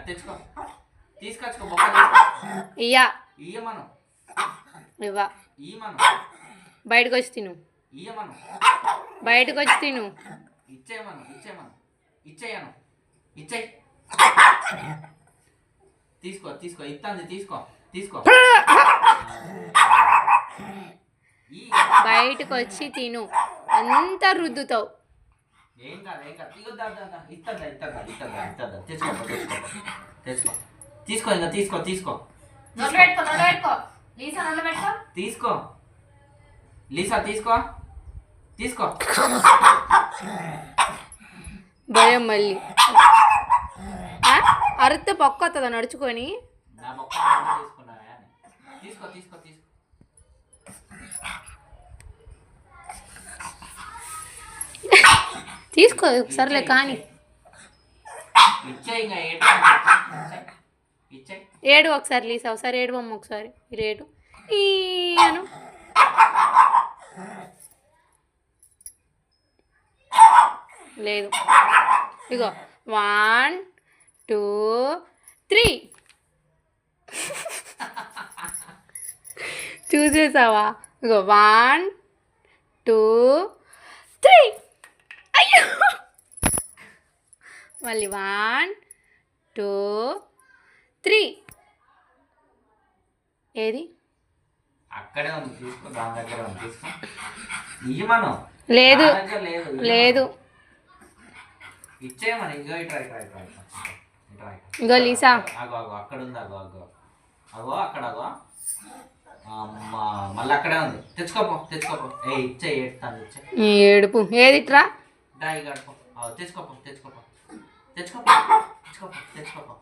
తెచ్చుకో తీసుకొచ్చుకో బొక్క తీసుకో ఇయ్యా ఇయ్యమను ఇవ్వా ఇయ్యమను బయటకు వచ్చి తిను ఇయ్యమను బయటకు వచ్చి తిను ఇచ్చేయమను ఇచ్చేయమను ఇచ్చేయను ఇచ్చేయి తీసుకో తీసుకో ఇత్తాంది తీసుకో తీసుకో బయటకు వచ్చి తిను అంత రుద్దుతావు ఏం కాదు ఇగో ఇస్తుందా తెచ్చుకో తెచ్చుకో తీసుకో ఇంకా తీసుకో తీసుకో తీసుకో లీసా తీసుకో తీసుకో భయం మళ్ళీ అరుత పక్క వస్తుందా నడుచుకొని నా బొక్క తీసుకున్నావా తీసుకో తీసుకో తీసుకో తీసుకో సర్లే కానీ ఏడు ఒకసారి లీసా ఒకసారి ఏడు బొమ్మ ఒకసారి రేటు ఈను లేదు ఇగో 1 2 3 చూసేసావా ఇగో 1 2 3 అయ్యో మళ్ళీ 1 2 3 ఏది అక్కడే ఉంది తీసుకో దాని దగ్గర ఉంది తీసుకో ఇయ్యమను లేదు లేదు ఇచ్చేయమని ఇగో ఇట్రా ఇట్రా ఇట్రా ఇగో లీసా అగో అక్కడ ఉంది అగో అగో అగో అక్కడ అగో అమ్మా మళ్ళీ అక్కడే ఉంది తెచ్చుకోపో ఇచ్చే ఏడుతాను ఇచ్చే ఏడుపు ఏది ఇట్రా డాయి గడుపు తెచ్చుకోపో తెచ్చుకోపో తెచ్చుకోపో తెచ్చుకోపో తెచ్చుకోపో